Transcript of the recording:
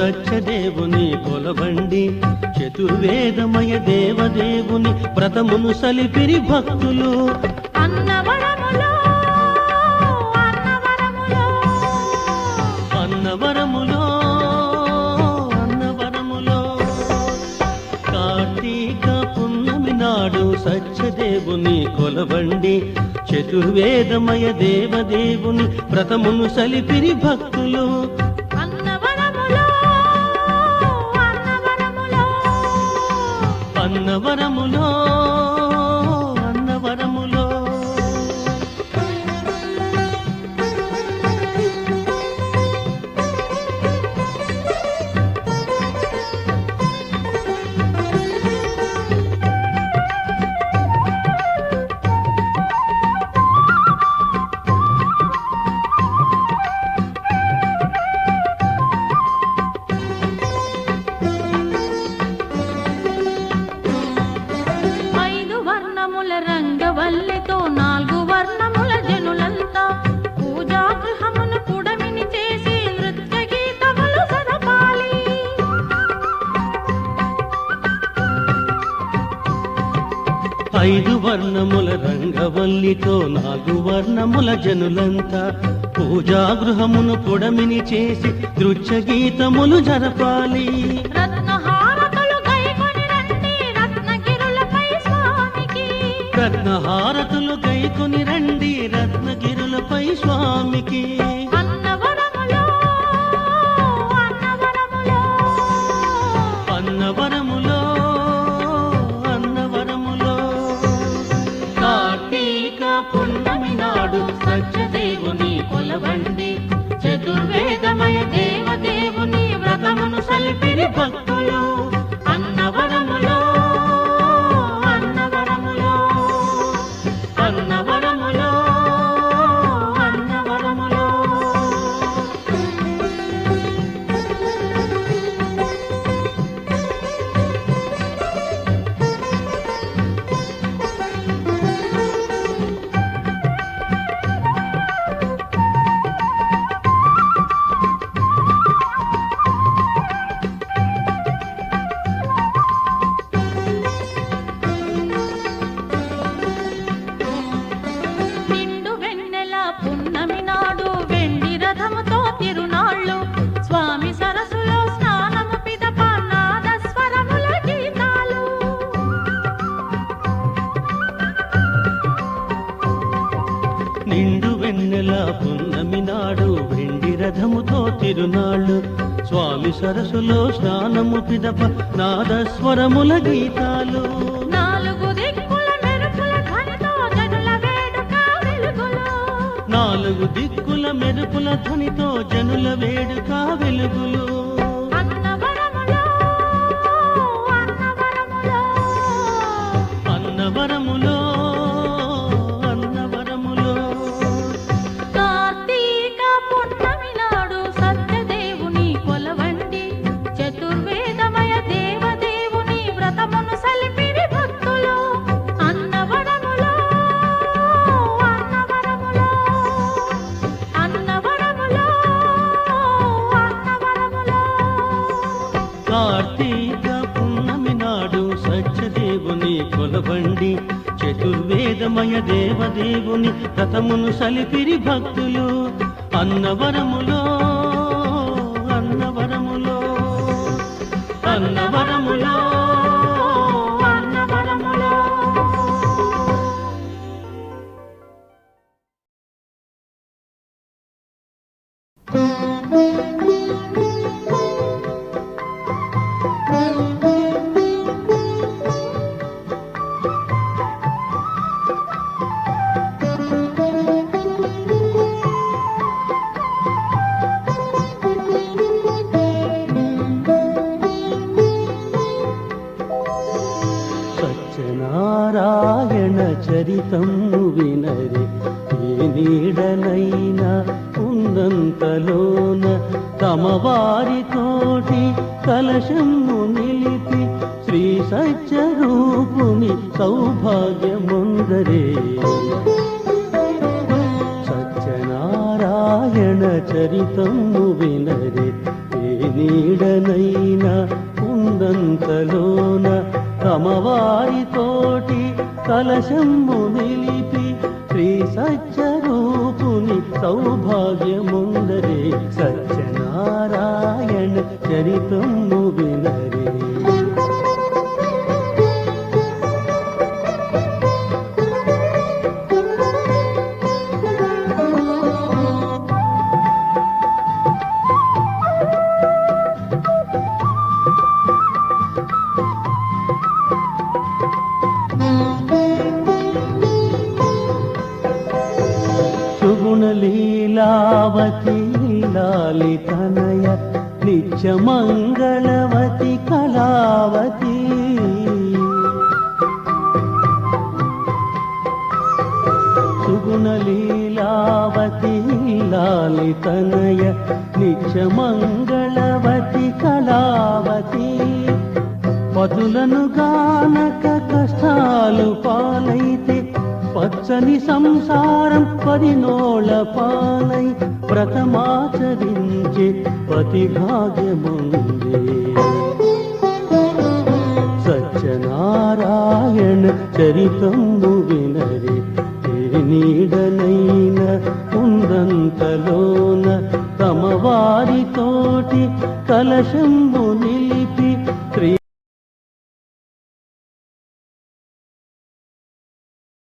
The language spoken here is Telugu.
సత్యదేవుని కొలవండి, చతుర్వేదమయ దేవదేవుని వ్రతమును సలిపిరి భక్తులు. అన్నవరములో అన్నవరములో అన్నవరములో అన్నవరములో కార్తీక పున్నమి నాడు సత్యదేవుని కొలవండి, చతుర్వేదమయ దేవదేవుని వ్రతమును సలిపిరి భక్తులు. అన్నవరములో అన్నవరములో అన్నవరములో అన్నవరములో రంగవల్లితో 4 వర్ణముల జనులంతా పూజా గృహమును పుడమిని చేసి నృత్య గీతములు సరపాలి. 5 వర్ణముల రంగవల్లితో 4 వర్ణముల జనులంతా పూజా గృహమును పుడమిని చేసి నృత్య గీతములు జరపాలి. రత్నహారతులు గైకొని రండి రత్నగిరులపై స్వామికి. రత్నహారతులు గైకొని రండి రత్నగిరులపై స్వామికి. అన్నవరములో అన్నవరములో అన్నవరములో అన్నవరములో కార్తీక పున్నమి నాడు సత్యదేవుని కొలవండి, చతుర్వేదమయ దేవదేవుని వ్రతమును సలిపిరి భక్తులు. అన్నవరములో అన్నవరములో అన్నవరములో అన్నవరములో నిండు వెన్నెల పున్నమి నాడు వెండి రథముతో తిరునాళ్ళు స్వామి సరస్సులో స్నానము పిదప నాదస్వరముల గీతాలు. నిండు వెన్నెల పున్నమి నాడు వెండి రథముతో తిరునాళ్ళు స్వామి సరస్సులో స్నానము పిదప నాదస్వరముల గీతాలు. 4 దిక్కుల మెరుపుల ధ్వనితో జనుల వేడుక వెలుగులు. 4 దిక్కుల మెరుపుల ధ్వనితో జనుల వేడుక వెలుగులు. అన్నవరములో అన్నవరములో అన్నవరములో అన్నవరములో కార్తీక పున్నమి నాడు సత్యదేవుని కొలవండి, చతుర్వేదమయ దేవదేవుని వ్రతమును సలిపిరి భక్తులు. అన్నవరములో అన్నవరములో అన్నవరములో అన్నవరములో కార్తీక పున్నమి నాడు సత్యదేవుని కొలవండి, చతుర్వేదమయ దేవదేవుని వ్రతమును సలిపిరి భక్తులు. అన్నవరములో అన్నవరములో అన్నవరములో అన్నవరములో సత్యనారాయణ చరితము వినరే, ఏ నీడనైనా ఉన్నంతలోన తమ వారితోటి కలశము నిలిపి శ్రీ సత్యరూపుని సౌభాగ్యముందరే. సత్యనారాయణ చరితము వినరే, ఏ నీడనైనా ఉందంతలోన తమ వారితోటి కలశము నిలిపి శ్రీ సత్యరూపుని సౌభాగ్యముందరే సత్యనారాయణ చరితము వినరే. సుగుణలీలావతి లాలి తనయ నిత్యమంగళవతి కళావతి సుగుణలీలావతి లాలి తనయ నిత్యమంగళవతి కళావతి పదులను గానక కష్టాలు పాలైతే పచ్చని సంసారం పరినోళ పాలై వ్రతమాచరించే పతి భాగ్యముందే. సత్యనారాయణ చరితము వినరే. ఏ నీడనైన ఉందంతలోన తమ వారితోటి కలశంబు నిలి